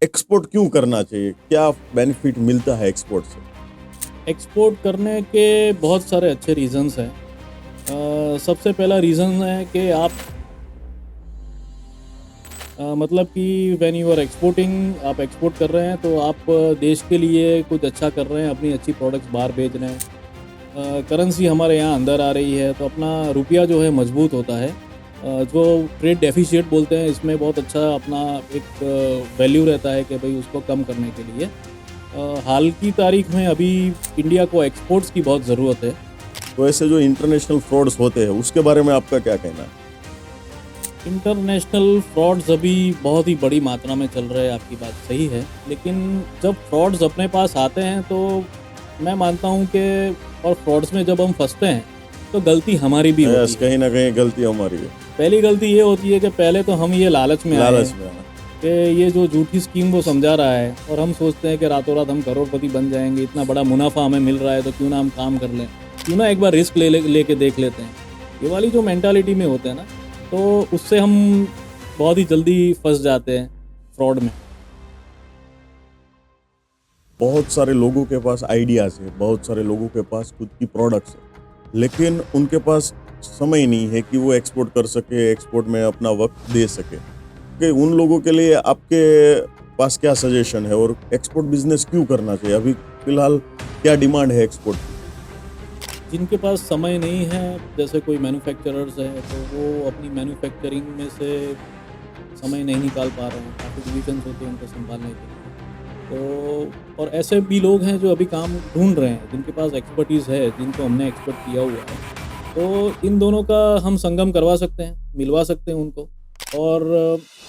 Export क्यों करना चाहिए? क्या बेनिफिट मिलता है एक्सपोर्ट से? एक्सपोर्ट करने के बहुत सारे अच्छे रीज़न्स हैं। सबसे पहला रीज़न है कि आप मतलब कि व्हेन यू आर एक्सपोर्टिंग, आप एक्सपोर्ट कर रहे हैं तो आप देश के लिए कुछ अच्छा कर रहे हैं, अपनी अच्छी प्रोडक्ट्स बाहर भेज रहे हैं। करेंसी हमारे यहाँ अंदर आ रही है तो अपना रुपया जो है मजबूत होता है। जो ट्रेड डेफिशिएट बोलते हैं, इसमें बहुत अच्छा अपना एक वैल्यू रहता है कि भाई उसको कम करने के लिए। हाल की तारीख में अभी इंडिया को एक्सपोर्ट्स की बहुत ज़रूरत है। तो ऐसे जो इंटरनेशनल फ्रॉड्स होते हैं उसके बारे में आपका क्या कहना है? इंटरनेशनल फ्रॉड्स अभी बहुत ही बड़ी मात्रा में चल रहे हैं, आपकी बात सही है। लेकिन जब फ्रॉड्स अपने पास आते हैं तो मैं मानता हूँ कि और फ्रॉड्स में जब हम फँसते हैं तो गलती हमारी भी होती यस, है। कहीं ना कहीं गलती हमारी है। पहली गलती ये होती है कि पहले तो हम ये लालच में आए हैं लालच में आना। कि ये जो झूठी स्कीम वो समझा रहा है और हम सोचते हैं कि रातों रात हम करोड़पति बन जाएंगे, इतना बड़ा मुनाफा हमें मिल रहा है तो क्यों ना हम काम कर लें, क्यों ना एक बार रिस्क लेके देख लेते हैं। ये वाली जो मेंटालिटी में होते हैं ना, तो उससे हम बहुत ही जल्दी फंस जाते हैं फ्रॉड में। बहुत सारे लोगों के पास आइडियाज है, बहुत सारे लोगों के पास खुद की प्रोडक्ट्स है, लेकिन उनके पास समय नहीं है कि वो एक्सपोर्ट कर सके, एक्सपोर्ट में अपना वक्त दे सके। कि उन लोगों के लिए आपके पास क्या सजेशन है और एक्सपोर्ट बिजनेस क्यों करना चाहिए? अभी फिलहाल क्या डिमांड है एक्सपोर्ट की? जिनके पास समय नहीं है, जैसे कोई मैन्युफैक्चरर्स है तो वो अपनी मैन्युफैक्चरिंग में से समय नहीं निकाल पा रहे हैं, काफ़ी डिविजन्स होते हैं उनको संभालने के लिए। तो और ऐसे भी लोग हैं जो अभी काम ढूँढ रहे हैं, जिनके पास एक्सपर्टीज़ है, जिनको हमने एक्सपर्ट किया हुआ है। तो इन दोनों का हम संगम करवा सकते हैं, मिलवा सकते हैं उनको। और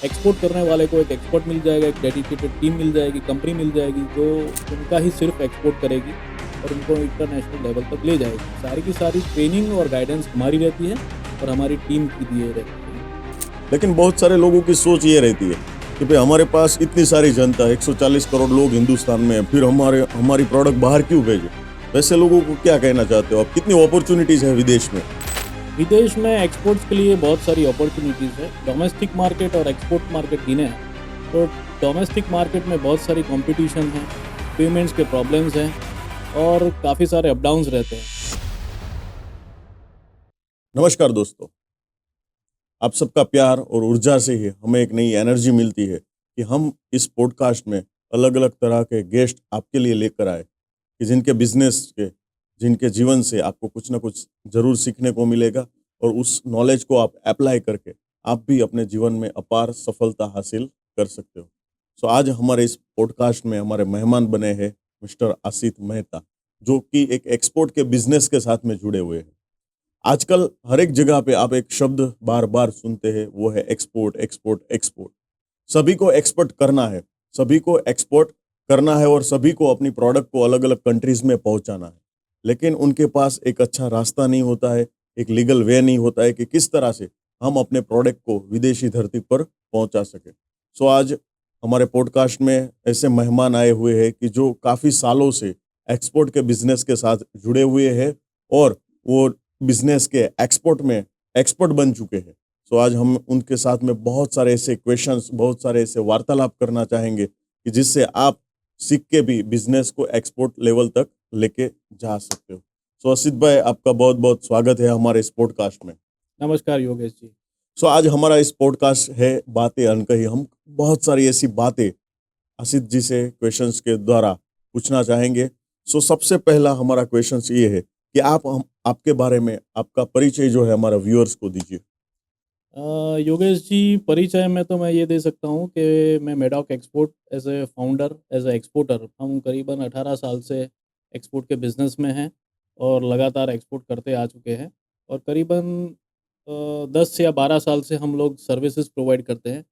एक्सपोर्ट करने वाले को एक एक्सपर्ट मिल जाएगा, एक डेडिकेटेड टीम मिल जाएगी, कंपनी मिल जाएगी जो उनका ही सिर्फ एक्सपोर्ट करेगी और उनको इंटरनेशनल लेवल तक ले जाएगी। सारी की सारी ट्रेनिंग और गाइडेंस हमारी रहती है और हमारी टीम की दिए रहती है। लेकिन बहुत सारे लोगों की सोच ये रहती है कि भाई हमारे पास इतनी सारी जनता है, 140 करोड़ लोग हिंदुस्तान में हैं, फिर हमारी प्रोडक्ट बाहर क्यों भेजे? वैसे लोगों को क्या कहना चाहते हो आप? कितनी अपॉर्चुनिटीज है विदेश में? विदेश में एक्सपोर्ट्स के लिए बहुत सारी अपॉर्चुनिटीज़ है। डोमेस्टिक मार्केट और एक्सपोर्ट मार्केट गिने तो डोमेस्टिक मार्केट में बहुत सारी कंपटीशन है, पेमेंट्स के प्रॉब्लम्स हैं और काफ़ी सारे अप डाउन्स रहते हैं। नमस्कार दोस्तों, आप सबका प्यार और ऊर्जा से ही हमें एक नई एनर्जी मिलती है कि हम इस पॉडकास्ट में अलग अलग तरह के गेस्ट आपके लिए लेकर आए, कि जिनके बिजनेस के, जिनके जीवन से आपको कुछ ना कुछ ज़रूर सीखने को मिलेगा और उस नॉलेज को आप अप्लाई करके आप भी अपने जीवन में अपार सफलता हासिल कर सकते हो। सो आज हमारे इस पॉडकास्ट में हमारे मेहमान बने हैं मिस्टर आसित मेहता, जो कि एक एक्सपोर्ट के बिजनेस के साथ में जुड़े हुए हैं। आजकल हर एक जगह पे आप एक शब्द बार बार सुनते हैं, वो है एक्सपोर्ट, एक्सपोर्ट, एक्सपोर्ट। सभी को एक्सपोर्ट करना है, सभी को एक्सपोर्ट करना है और सभी को अपनी प्रोडक्ट को अलग अलग कंट्रीज में पहुंचाना है। लेकिन उनके पास एक अच्छा रास्ता नहीं होता है, एक लीगल वे नहीं होता है कि किस तरह से हम अपने प्रोडक्ट को विदेशी धरती पर पहुंचा सके। सो आज हमारे पॉडकास्ट में ऐसे मेहमान आए हुए हैं कि जो काफ़ी सालों से एक्सपोर्ट के बिजनेस के साथ जुड़े हुए हैं और वो बिजनेस के एक्सपोर्ट में एक्सपर्ट बन चुके हैं। सो आज हम उनके साथ में बहुत सारे ऐसे क्वेश्चंस, बहुत सारे ऐसे वार्तालाप करना चाहेंगे कि जिससे आप सीख के भी बिजनेस को एक्सपोर्ट लेवल तक लेके जा सकते हो। सो असित भाई, आपका बहुत बहुत स्वागत है हमारे इस पॉडकास्ट में। नमस्कार योगेश जी। सो आज हमारा इस पॉडकास्ट है बातें अनकही। हम बहुत सारी ऐसी बातें असित जी से क्वेश्चंस के द्वारा पूछना चाहेंगे। सो सबसे पहला हमारा क्वेश्चंस ये है कि आप हम आपके बारे में आपका परिचय जो है हमारा व्यूअर्स को दीजिए। योगेश जी, परिचय में तो मैं ये दे सकता हूँ कि मैं Medoc export as a founder, as an exporter, हम करीबन 18 साल से एक्सपोर्ट के बिज़नेस में हैं और लगातार एक्सपोर्ट करते आ चुके हैं। और करीबन 10 या 12 साल से हम लोग सर्विसेज प्रोवाइड करते हैं,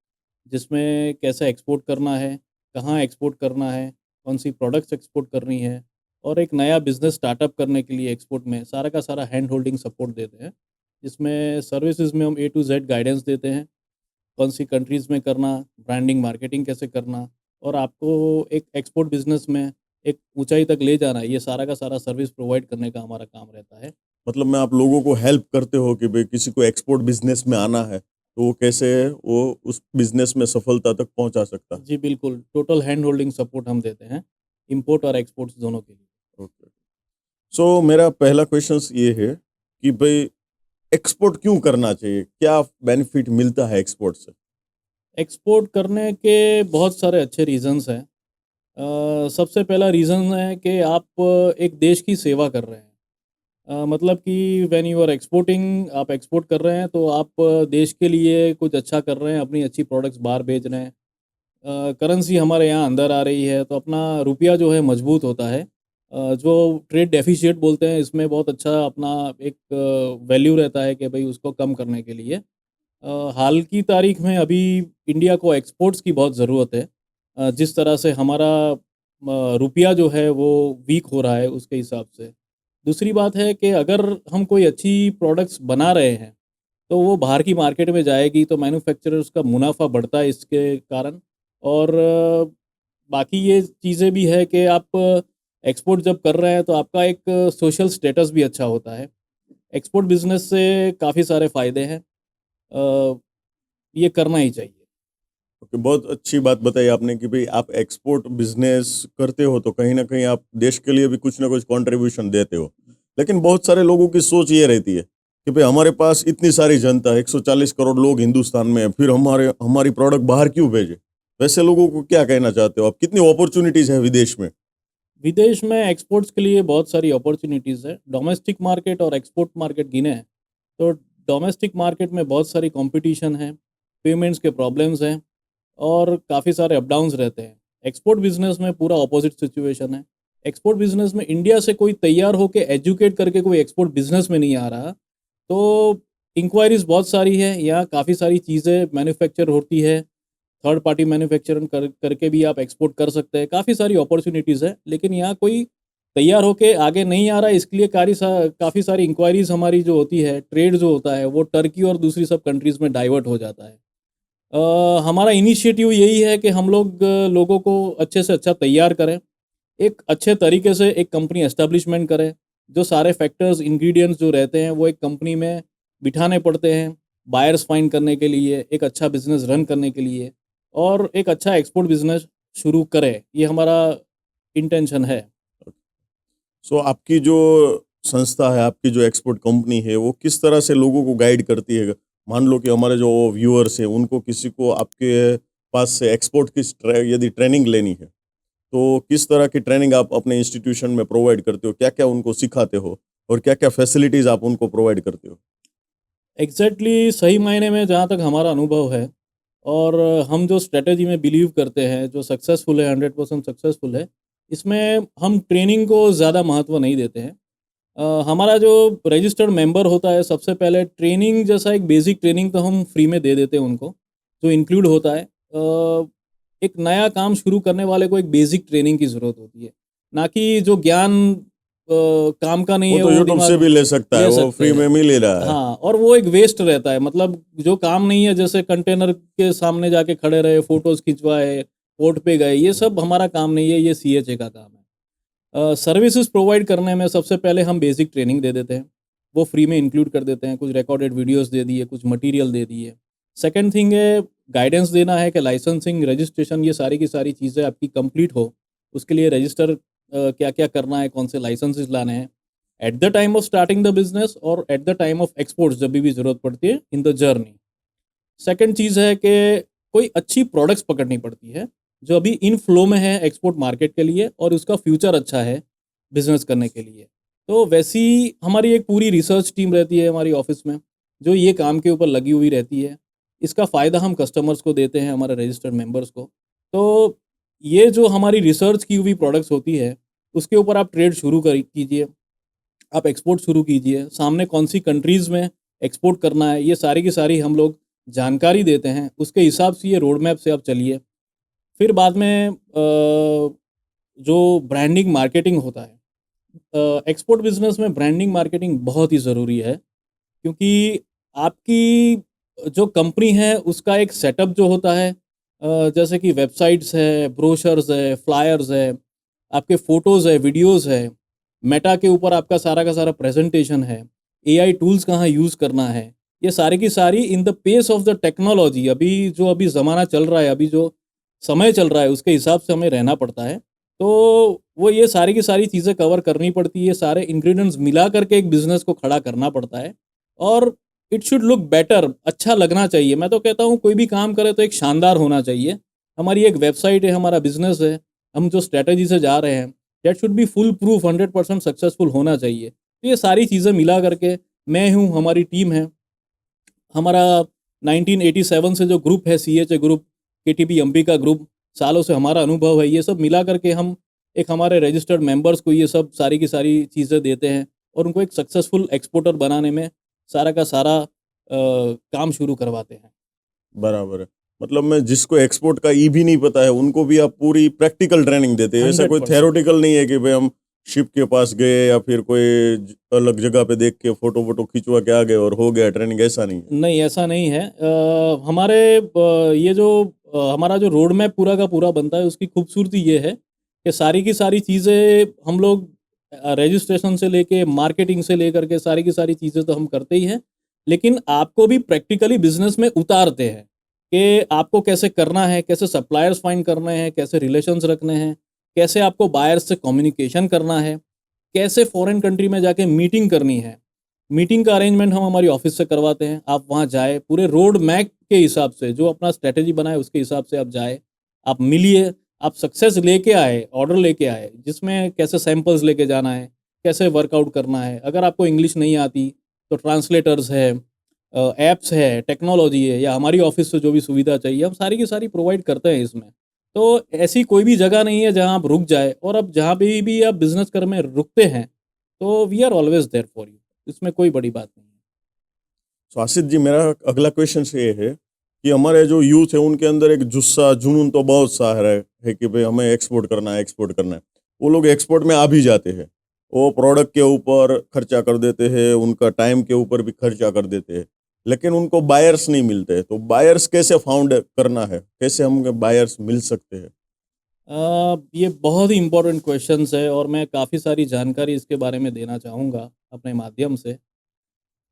जिसमें कैसे एक्सपोर्ट करना है, कहाँ एक्सपोर्ट करना है, कौन सी प्रोडक्ट्स एक्सपोर्ट करनी है और एक नया बिज़नेस स्टार्टअप करने के लिए एक्सपोर्ट में सारा का सारा हैंड होल्डिंग सपोर्ट देते हैं। इसमें सर्विसेज में हम ए टू जेड गाइडेंस देते हैं, कौन सी कंट्रीज़ में करना, ब्रांडिंग मार्केटिंग कैसे करना और आपको एक एक्सपोर्ट बिज़नेस में एक ऊंचाई तक ले जाना है, ये सारा का सारा सर्विस प्रोवाइड करने का हमारा काम रहता है। मतलब मैं आप लोगों को हेल्प करते हो कि भाई किसी को एक्सपोर्ट बिजनेस में आना है, तो वो कैसे वो उस बिजनेस में सफलता तक पहुंचा सकता है। जी, बिल्कुल, टोटल हैंड होल्डिंग सपोर्ट हम देते हैं, इम्पोर्ट और एक्सपोर्ट्स दोनों के लिए। ओके। सो मेरा पहला क्वेश्चन ये है कि भाई एक्सपोर्ट क्यों करना चाहिए, क्या बेनिफिट मिलता है एक्सपोर्ट से। एक्सपोर्ट करने के बहुत सारे अच्छे रीज़न्स हैं। सबसे पहला रीज़न है कि आप एक देश की सेवा कर रहे हैं। मतलब कि व्हेन यू आर एक्सपोर्टिंग, आप एक्सपोर्ट कर रहे हैं तो आप देश के लिए कुछ अच्छा कर रहे हैं, अपनी अच्छी प्रोडक्ट्स बाहर भेज रहे हैं। करेंसी हमारे यहाँ अंदर आ रही है तो अपना रुपया जो है मजबूत होता है। जो ट्रेड डेफिशिएट बोलते हैं, इसमें बहुत अच्छा अपना एक वैल्यू रहता है कि भाई उसको कम करने के लिए। हाल की तारीख में अभी इंडिया को एक्सपोर्ट्स की बहुत ज़रूरत है। जिस तरह से हमारा रुपया जो है वो वीक हो रहा है उसके हिसाब से। दूसरी बात है कि अगर हम कोई अच्छी प्रोडक्ट्स बना रहे हैं, तो वो बाहर की मार्केट में जाएगी तो मैन्युफैक्चरर्स का मुनाफ़ा बढ़ता है इसके कारण। और बाकी ये चीज़ें भी है कि आप एक्सपोर्ट जब कर रहे हैं तो आपका एक सोशल स्टेटस भी अच्छा होता है। एक्सपोर्ट बिज़नेस से काफ़ी सारे फ़ायदे हैं। अ, ये करना ही चाहिए। ओके, बहुत अच्छी बात बताई आपने कि भाई आप एक्सपोर्ट बिजनेस करते हो तो कहीं ना कहीं आप देश के लिए भी कुछ ना कुछ कंट्रीब्यूशन देते हो। लेकिन बहुत सारे लोगों की सोच ये रहती है कि भाई हमारे पास इतनी सारी जनता है, 140 करोड़ लोग हिंदुस्तान में है, फिर हमारी प्रोडक्ट बाहर क्यों भेजे। वैसे लोगों को क्या कहना चाहते हो आप, कितनी अपॉर्चुनिटीज है विदेश में। विदेश में एक्सपोर्ट्स के लिए बहुत सारी अपॉर्च्युनिटीज़ है। डोमेस्टिक मार्केट और एक्सपोर्ट मार्केट गिने हैं, तो डोमेस्टिक मार्केट में बहुत सारी कॉम्पिटिशन है, पेमेंट्स के प्रॉब्लम्स हैं और काफ़ी सारे अप डाउन्स रहते हैं। एक्सपोर्ट बिज़नेस में पूरा अपोज़िट सिचुएशन है। एक्सपोर्ट बिज़नेस में इंडिया से कोई तैयार होके एजुकेट करके कोई एक्सपोर्ट बिज़नेस में नहीं आ रहा, तो इंक्वायरीज़ बहुत सारी है, यहाँ काफ़ी सारी चीज़ें मैन्युफैक्चर होती है। थर्ड पार्टी मैन्युफैक्चरिंग करके भी आप एक्सपोर्ट कर सकते हैं। काफ़ी सारी अपॉर्च्युनिटीज़ है, लेकिन यहाँ कोई तैयार होके आगे नहीं आ रहा है, इसके लिए काफ़ी सारी इंक्वायरीज़ हमारी जो होती है, ट्रेड जो होता है, वो टर्की और दूसरी सब कंट्रीज़ में डाइवर्ट हो जाता है। हमारा इनिशिएटिव यही है कि हम लोग लोगों को अच्छे से अच्छा तैयार करें, एक अच्छे तरीके से एक कंपनी एस्टेब्लिशमेंट करें। जो सारे फैक्टर्स, इंग्रीडिएंट्स जो रहते हैं, वो एक कंपनी में बिठाने पड़ते हैं, बायर्स फाइंड करने के लिए, एक अच्छा बिज़नेस रन करने के लिए और एक अच्छा एक्सपोर्ट बिज़नेस शुरू करें, ये हमारा इंटेंशन है। सो आपकी जो संस्था है, आपकी जो एक्सपोर्ट कंपनी है, वो किस तरह से लोगों को गाइड करती है। मान लो कि हमारे जो व्यूअर्स हैं उनको किसी को आपके पास से एक्सपोर्ट की यदि ट्रेनिंग लेनी है, तो किस तरह की ट्रेनिंग आप अपने इंस्टीट्यूशन में प्रोवाइड करते हो, क्या क्या उनको सिखाते हो और क्या क्या फैसिलिटीज़ आप उनको प्रोवाइड करते हो। एग्ज़ैक्टली सही मायने में जहाँ तक हमारा अनुभव है और हम जो स्ट्रैटेजी में बिलीव करते हैं, जो सक्सेसफुल है, 100% सक्सेसफुल है, इसमें हम ट्रेनिंग को ज़्यादा महत्व नहीं देते हैं। हमारा जो रजिस्टर्ड मेंबर होता है, सबसे पहले ट्रेनिंग जैसा एक बेसिक ट्रेनिंग तो हम फ्री में दे देते हैं उनको, जो इंक्लूड होता है। एक नया काम शुरू करने वाले को एक बेसिक ट्रेनिंग की ज़रूरत होती है, ना कि जो ज्ञान काम का नहीं वो है तो वो यूट्यूब से दिमाग भी ले सकता है, ले वो सकते फ्री हैं। में मिल ही रहा है। हाँ, और वो एक वेस्ट रहता है, मतलब जो काम नहीं है, जैसे कंटेनर के सामने जाके खड़े रहे, फ़ोटोज़ खिंचवाए, पोर्ट पे गए, ये सब हमारा काम नहीं है, ये सीएचए का काम है। सर्विसेज़ प्रोवाइड करने में सबसे पहले हम बेसिक ट्रेनिंग दे देते हैं, वो फ्री में इंक्लूड कर देते हैं, कुछ रिकॉर्डेड वीडियोज़ दे दिए, कुछ मटीरियल दे दिए। सेकंड थिंग है, गाइडेंस देना है कि लाइसेंसिंग, रजिस्ट्रेशन, ये सारी की सारी चीज़ें आपकी कंप्लीट हो, उसके लिए रजिस्टर क्या-क्या करना है, कौन से लाइसेंसेस लाने हैं, at the time of starting the business और at the time of exports जब भी ज़रूरत पड़ती है इन द जर्नी। सेकंड चीज़ है कि कोई अच्छी प्रोडक्ट्स पकड़नी पड़ती है, जो अभी इन फ्लो में है एक्सपोर्ट मार्केट के लिए और उसका फ्यूचर अच्छा है बिज़नेस करने के लिए। तो वैसी हमारी एक पूरी रिसर्च टीम रहती है हमारी ऑफ़िस में, जो ये काम के ऊपर लगी हुई रहती है। इसका फ़ायदा हम कस्टमर्स को देते हैं, हमारे रजिस्टर्ड मेंबर्स को। तो ये जो हमारी रिसर्च की हुई प्रोडक्ट्स होती है, उसके ऊपर आप ट्रेड शुरू कीजिए, आप एक्सपोर्ट शुरू कीजिए, सामने कौन-सी कंट्रीज़ में एक्सपोर्ट करना है, ये सारी की सारी हम लोग जानकारी देते हैं, उसके हिसाब से ये रोड मैप से आप चलिए। फिर बाद में जो ब्रांडिंग मार्केटिंग होता है, एक्सपोर्ट बिज़नेस में ब्रांडिंग मार्केटिंग बहुत ही ज़रूरी है, क्योंकि आपकी जो कंपनी है, उसका एक सेटअप जो होता है, जैसे कि वेबसाइट्स है, ब्रोशर्स है, फ्लायर्स है, आपके फ़ोटोज़ है, वीडियोज़ है, मेटा के ऊपर आपका सारा का सारा प्रेज़ेंटेशन है, एआई टूल्स कहाँ यूज़ करना है, ये सारी की सारी in the pace of the technology, अभी ज़माना चल रहा है, अभी जो समय चल रहा है उसके हिसाब से हमें रहना पड़ता है। तो वो ये सारी की सारी चीज़ें कवर करनी पड़ती है, सारे इंग्रीडिएंट्स मिला करके एक बिज़नेस को खड़ा करना पड़ता है और इट शुड लुक बेटर, अच्छा लगना चाहिए। मैं तो कहता हूँ कोई भी काम करे तो एक शानदार होना चाहिए। हमारी एक वेबसाइट है, हमारा बिज़नेस है, हम जो स्ट्रैटेजी से जा रहे हैं, that should be full proof 100% successful होना चाहिए। तो ये सारी चीज़ें मिला करके मैं हूँ, हमारी टीम है, हमारा 1987 से जो ग्रुप है, सीएचए ग्रुप, केटीपी एमपी का ग्रुप, सालों से हमारा अनुभव है, ये सब मिला करके हम एक हमारे रजिस्टर्ड मेंबर्स को ये सब सारी की सारी चीज़ें देते हैं और उनको एक सक्सेसफुल एक्सपोर्टर बनाने में सारा का सारा काम शुरू करवाते हैं। बराबर है। मतलब मैं जिसको एक्सपोर्ट का ई भी नहीं पता है उनको भी आप पूरी प्रैक्टिकल ट्रेनिंग देते हैं, ऐसा कोई 100%। थ्योरेटिकल नहीं है कि भाई हम शिप के पास गए या फिर कोई अलग जगह पे देख के फोटो वोटो खिंचवा के आ गए और हो गया ट्रेनिंग, ऐसा नहीं है। नहीं, ऐसा नहीं है। हमारे ये जो हमारा जो रोड मैप पूरा का पूरा बनता है, उसकी खूबसूरती ये है कि सारी की सारी चीज़ें हम लोग रजिस्ट्रेशन से लेके मार्केटिंग से लेकर के सारी की सारी चीज़ें तो हम करते ही हैं। लेकिन आपको भी प्रैक्टिकली बिज़नेस में उतारते हैं कि आपको कैसे करना है, कैसे सप्लायर्स फाइंड करने हैं, कैसे रिलेशंस रखने हैं, कैसे आपको बायर्स से कम्युनिकेशन करना है, कैसे फॉरेन कंट्री में जाके मीटिंग करनी है। मीटिंग का अरेंजमेंट हम हमारी ऑफिस से करवाते हैं। आप वहाँ जाए, पूरे रोड मैप के हिसाब से जो अपना स्ट्रैटेजी बनाए उसके हिसाब से आप जाए, आप मिलिए, आप सक्सेस लेके आए, ऑर्डर लेके आए, जिसमें कैसे सैंपल्स लेके जाना है, कैसे वर्कआउट करना है। अगर आपको इंग्लिश नहीं आती तो ट्रांसलेटर्स है, ऐप्स है, टेक्नोलॉजी है, या हमारी ऑफिस से जो भी सुविधा चाहिए हम सारी की सारी प्रोवाइड करते हैं इसमें। तो ऐसी कोई भी जगह नहीं है जहाँ आप रुक जाए, और अब जहाँ भी आप बिजनेस कर में रुकते हैं तो we are always there for you, इसमें कोई बड़ी बात नहीं है। तो आसिफ जी, मेरा अगला क्वेश्चन ये है कि हमारे जो यूथ है उनके अंदर एक जुस्सा जुनून तो बहुत सा है कि भाई हमें एक्सपोर्ट करना है, एक्सपोर्ट करना है। वो लोग एक्सपोर्ट में आ भी जाते हैं, वो प्रोडक्ट के ऊपर खर्चा कर देते हैं, उनका टाइम के ऊपर भी खर्चा कर देते हैं, लेकिन उनको बायर्स नहीं मिलते। तो बायर्स कैसे फाउंड करना है, कैसे हम बायर्स मिल सकते हैं? ये बहुत ही इम्पोर्टेंट क्वेश्चंस है और मैं काफ़ी सारी जानकारी इसके बारे में देना चाहूँगा अपने माध्यम से।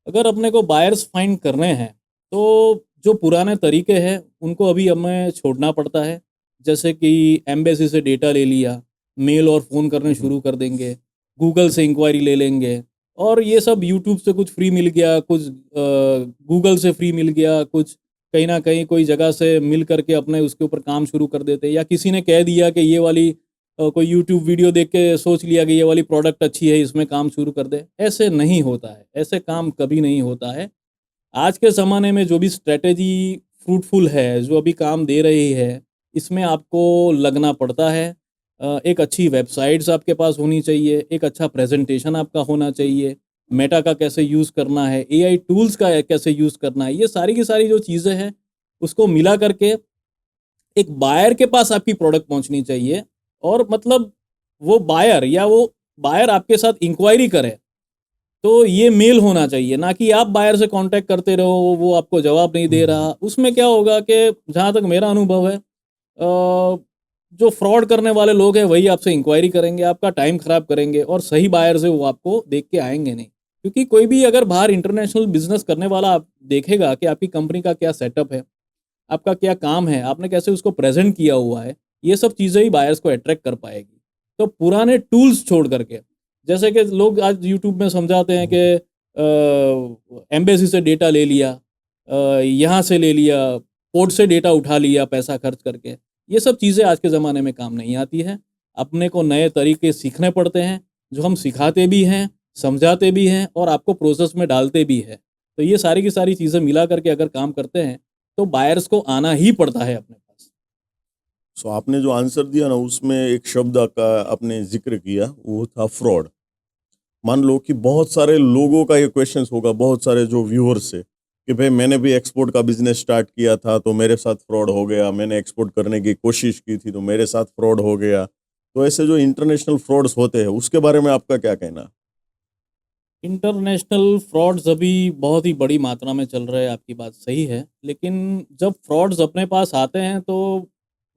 अगर अपने को बायर्स फाइंड करने हैं तो जो पुराने तरीके हैं उनको अभी हमें छोड़ना पड़ता है। जैसे कि एम्बेसी से डेटा ले लिया, मेल और फ़ोन करने हम्म। शुरू कर देंगे, गूगल से इंक्वायरी ले लेंगे, और ये सब यूट्यूब से कुछ फ्री मिल गया, कुछ गूगल से फ्री मिल गया, कुछ कहीं ना कहीं कोई जगह से मिल करके अपने उसके ऊपर काम शुरू कर देते, या किसी ने कह दिया कि ये वाली कोई यूट्यूब वीडियो देख के सोच लिया कि ये वाली प्रोडक्ट अच्छी है, इसमें काम शुरू कर दे। ऐसे नहीं होता है, ऐसे काम कभी नहीं होता है। आज के ज़माने में जो भी स्ट्रैटेजी फ्रूटफुल है, जो अभी काम दे रही है, इसमें आपको लगना पड़ता है। एक अच्छी वेबसाइट्स आपके पास होनी चाहिए, एक अच्छा प्रेज़ेंटेशन आपका होना चाहिए, मेटा का कैसे यूज़ करना है, एआई टूल्स का कैसे यूज़ करना है, ये सारी की सारी जो चीज़ें हैं, उसको मिला करके एक बायर के पास आपकी प्रोडक्ट पहुँचनी चाहिए। और मतलब वो बायर आपके साथ इंक्वायरी करे, तो ये मेल होना चाहिए, ना कि आप बायर से कांटेक्ट करते रहो, वो आपको जवाब नहीं दे हम्म। रहा। उसमें क्या होगा कि जहाँ तक मेरा अनुभव है, जो फ्रॉड करने वाले लोग हैं वही आपसे इंक्वायरी करेंगे, आपका टाइम ख़राब करेंगे, और सही बायर से वो आपको देख के आएँगे नहीं। क्योंकि कोई भी अगर बाहर इंटरनेशनल बिज़नेस करने वाला आप देखेगा कि आपकी कंपनी का क्या सेटअप है, आपका क्या काम है, आपने कैसे उसको प्रेज़ेंट किया हुआ है, ये सब चीज़ें ही बायर्स को अट्रैक्ट कर पाएगी। तो पुराने टूल्स छोड़ करके, जैसे कि लोग आज यूट्यूब में समझाते हैं कि एम्बेसी से डेटा ले लिया, यहाँ से ले लिया, पोर्ट से डेटा उठा लिया पैसा खर्च करके। ये सब चीज़ें आज के ज़माने में काम नहीं आती हैं। अपने को नए तरीके सीखने पड़ते हैं, जो हम सिखाते भी हैं, समझाते भी हैं और आपको प्रोसेस में डालते भी हैं। तो ये सारी की सारी चीज़ें मिला करके अगर काम करते हैं, तो बायर्स को आना ही पड़ता है अपने पास। सो आपने जो आंसर दिया ना उसमें एक शब्द का आपने जिक्र किया, वो था फ्रॉड। मान लो कि बहुत सारे लोगों का ये क्वेश्चंस होगा, बहुत सारे जो व्यूअर्स है कि भाई मैंने भी एक्सपोर्ट का बिजनेस स्टार्ट किया था तो मेरे साथ फ्रॉड हो गया, मैंने एक्सपोर्ट करने की कोशिश की थी तो मेरे साथ फ्रॉड हो गया। तो ऐसे जो इंटरनेशनल फ्रॉड्स होते हैं उसके बारे में आपका क्या कहना? इंटरनेशनल फ्रॉड्स अभी बहुत ही बड़ी मात्रा में चल रहे हैं, आपकी बात सही है। लेकिन जब फ्रॉड्स अपने पास आते हैं तो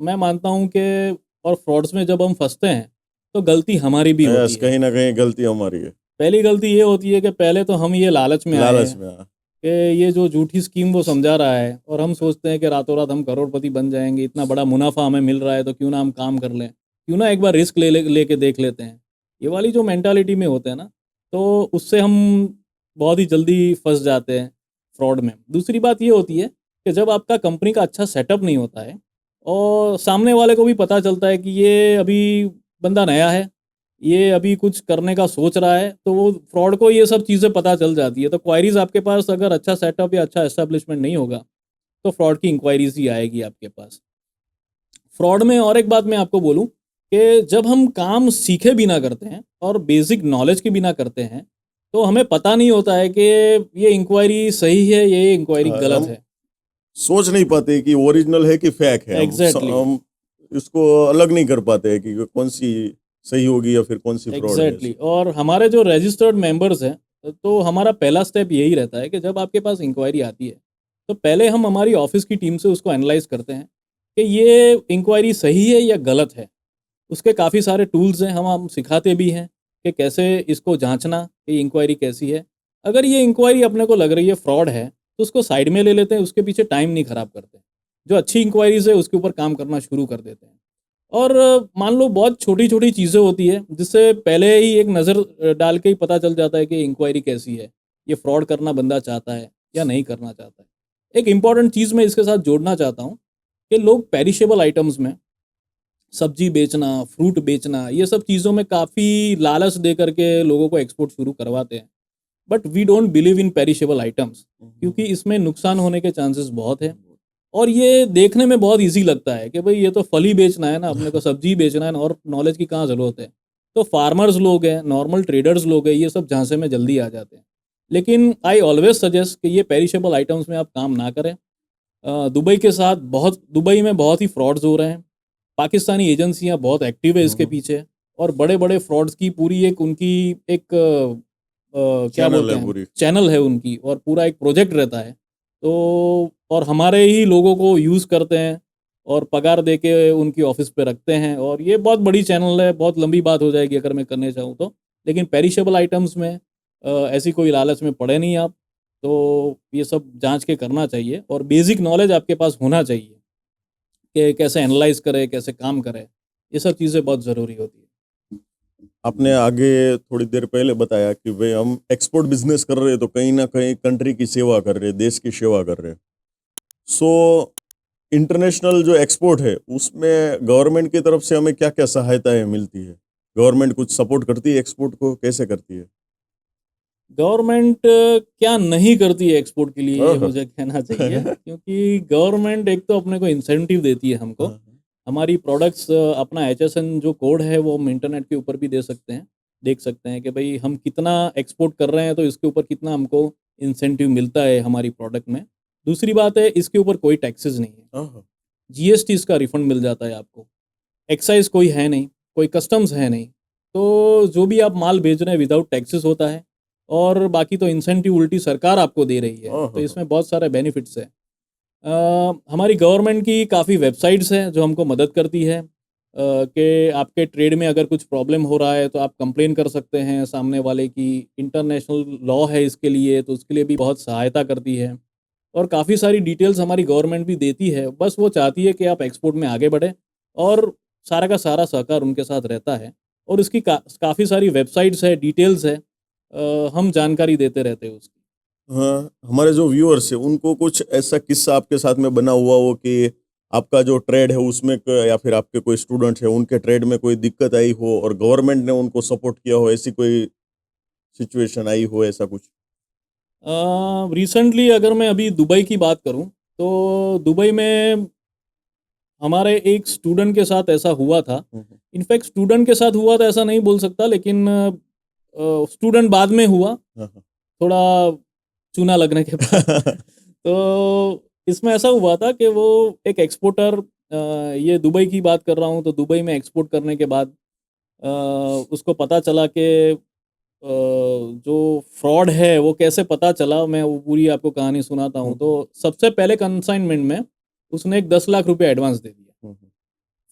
मैं मानता हूँ कि, और फ्रॉड्स में जब हम फँसते हैं, तो गलती हमारी भी होती यस, है। कहीं ना कहीं गलती हमारी है। पहली गलती ये होती है कि पहले तो हम ये लालच में आए लालच हैं में, हाँ। कि ये जो झूठी स्कीम वो समझा रहा है और हम सोचते हैं कि रातों रात हम करोड़पति बन जाएंगे, इतना बड़ा मुनाफा हमें मिल रहा है तो क्यों ना हम काम कर लें, क्यों ना एक बार रिस्क लेके देख लेते हैं। ये वाली जो मेंटालिटी में होते हैं ना, तो उससे हम बहुत ही जल्दी फंस जाते हैं फ्रॉड में। दूसरी बात ये होती है कि जब आपका कंपनी का अच्छा सेटअप नहीं होता है और सामने वाले को भी पता चलता है कि ये अभी बंदा नया है, ये अभी कुछ करने का सोच रहा है, तो वो फ्रॉड को ये सब चीज़ें पता चल जाती है। तो क्वायरीज़ आपके पास अगर अच्छा सेटअप या अच्छा एस्टेब्लिशमेंट नहीं होगा, तो फ्रॉड की इंक्वायरीज़ ही आएगी आपके पास। फ्रॉड में और एक बात मैं आपको बोलूँ कि जब हम काम सीखे बिना करते हैं और बेसिक नॉलेज के बिना करते हैं, तो हमें पता नहीं होता है कि ये इंक्वायरी सही है, ये इंक्वायरी गलत हम है। सोच नहीं पाते कि ओरिजिनल है कि फेक है। एग्जैक्टली हम इसको अलग नहीं कर पाते हैं कि कौन सी सही होगी या फिर कौन सी फ्रॉड है। एग्जैक्टली और हमारे जो रजिस्टर्ड मेंबर्स हैं, तो हमारा पहला स्टेप यही रहता है कि जब आपके पास इंक्वायरी आती है, तो पहले हम हमारी ऑफिस की टीम से उसको एनालाइज करते हैं कि ये इंक्वायरी सही है या गलत है। उसके काफ़ी सारे टूल्स हैं, हम सिखाते भी हैं कि कैसे इसको जांचना कि इंक्वायरी कैसी है। अगर ये इंक्वायरी अपने को लग रही है फ्रॉड है, तो उसको साइड में ले लेते हैं, उसके पीछे टाइम नहीं खराब करते। जो अच्छी इंक्वायरीज है उसके ऊपर काम करना शुरू कर देते हैं। और मान लो बहुत छोटी-छोटी चीज़ें होती है, जिससे पहले ही एक नज़र डाल के ही पता चल जाता है कि इंक्वायरी कैसी है, ये फ्रॉड करना बंदा चाहता है या नहीं करना चाहता है। एक इम्पॉर्टेंट चीज़ मैं इसके साथ जोड़ना चाहता हूँ कि लोग पेरिशेबल आइटम्स में सब्जी बेचना, फ्रूट बेचना, ये सब चीज़ों में काफ़ी लालच दे करके लोगों को एक्सपोर्ट शुरू करवाते हैं। But we don't believe in perishable items, क्योंकि इसमें नुकसान होने के चांसेस बहुत हैं। और ये देखने में बहुत ईज़ी लगता है कि भई ये तो फल ही बेचना है ना, अपने को सब्ज़ी ही बेचना है ना, और नॉलेज की कहाँ ज़रूरत है। तो फार्मर्स लोग हैं, नॉर्मल ट्रेडर्स लोग हैं, ये सब झांसे में जल्दी आ जाते हैं। लेकिन आई ऑलवेज़ सजेस्ट कि ये पेरिशेबल आइटम्स में आप काम ना करें। दुबई में बहुत ही फ्रॉड्स हो रहे हैं। पाकिस्तानी एजेंसियाँ बहुत एक्टिव है इसके पीछे, और बड़े-बड़े फ्रॉड्स की पूरी एक उनकी एक क्या चैनल बोलते है हैं, पूरी। चैनल है उनकी, और पूरा एक प्रोजेक्ट रहता है। तो और हमारे ही लोगों को यूज़ करते हैं और पगार दे के उनकी ऑफ़िस पे रखते हैं, और ये बहुत बड़ी चैनल है, बहुत लंबी बात हो जाएगी अगर मैं करने चाहूँ तो। लेकिन पेरिशेबल आइटम्स में ऐसी कोई लालच में पड़े नहीं आप, तो ये सब जाँच के करना चाहिए और बेसिक नॉलेज आपके पास होना चाहिए कि कैसे एनालाइज़ करें, कैसे काम करें। ये सब चीज़ें बहुत ज़रूरी होती हैं। आपने आगे थोड़ी देर पहले बताया कि भाई हम एक्सपोर्ट बिजनेस कर रहे हैं तो कहीं ना कहीं कंट्री की सेवा कर रहे हैं, देश की सेवा कर रहे हैं। सो इंटरनेशनल जो एक्सपोर्ट है उसमें गवर्नमेंट की तरफ से हमें क्या क्या सहायताएं मिलती है? गवर्नमेंट कुछ सपोर्ट करती है एक्सपोर्ट को, कैसे करती है? गवर्नमेंट क्या नहीं करती है एक्सपोर्ट के लिए, ये ओह। मुझे कहना चाहिए, क्योंकि गवर्नमेंट एक तो अपने को इंसेंटिव देती है हमको। हमारी प्रोडक्ट्स अपना एचएसएन जो कोड है वो हम इंटरनेट के ऊपर भी दे सकते हैं, देख सकते हैं कि भाई हम कितना एक्सपोर्ट कर रहे हैं, तो इसके ऊपर कितना हमको इंसेंटिव मिलता है हमारी प्रोडक्ट में। दूसरी बात है, इसके ऊपर कोई टैक्सेस नहीं है। ओह। जीएसटी इसका रिफंड मिल जाता है आपको। एक्साइज़ कोई है नहीं, कोई कस्टम्स है नहीं। तो जो भी आप माल भेज रहे हैं विदाउट टैक्सेस होता है, और बाकी तो इंसेंटिव उल्टी सरकार आपको दे रही है। तो ओह। इसमें बहुत सारे बेनिफिट्स हैं। हमारी गवर्नमेंट की काफ़ी वेबसाइट्स हैं जो हमको मदद करती है कि आपके ट्रेड में अगर कुछ प्रॉब्लम हो रहा है तो आप कंप्लेन कर सकते हैं सामने वाले की। इंटरनेशनल लॉ है इसके लिए, तो उसके लिए भी बहुत सहायता करती है। और काफ़ी सारी डिटेल्स हमारी गवर्नमेंट भी देती है, बस वो चाहती है कि आप एक्सपोर्ट में आगे बढ़ें, और सारा का सारा सहकार उनके साथ रहता है। और इसकी काफ़ी सारी वेबसाइट्स है, डिटेल्स है, हम जानकारी देते रहते हैं उसकी। हाँ, हमारे जो व्यूअर्स है उनको कुछ ऐसा किस्सा आपके साथ में बना हुआ हो कि आपका जो ट्रेड है उसमें या फिर आपके कोई स्टूडेंट है उनके ट्रेड में कोई दिक्कत आई हो और गवर्नमेंट ने उनको सपोर्ट किया हो, ऐसी कोई सिचुएशन आई हो, ऐसा कुछ? रिसेंटली अगर मैं अभी दुबई की बात करूं, तो दुबई में हमारे एक स्टूडेंट के साथ ऐसा हुआ था। हम्म। इनफैक्ट स्टूडेंट के साथ हुआ था ऐसा नहीं बोल सकता, लेकिन स्टूडेंट बाद में हुआ, हाँ, थोड़ा चूना लगने के बाद। हाँ। तो इसमें ऐसा हुआ था कि वो एक एक्सपोर्टर, ये दुबई की बात कर रहा हूँ, तो दुबई में एक्सपोर्ट करने के बाद अ, उसको पता चला कि जो फ्रॉड है वो कैसे पता चला, मैं वो पूरी आपको कहानी सुनाता हूँ। तो सबसे पहले कंसाइनमेंट में उसने एक 10 लाख रुपए एडवांस दे दिया।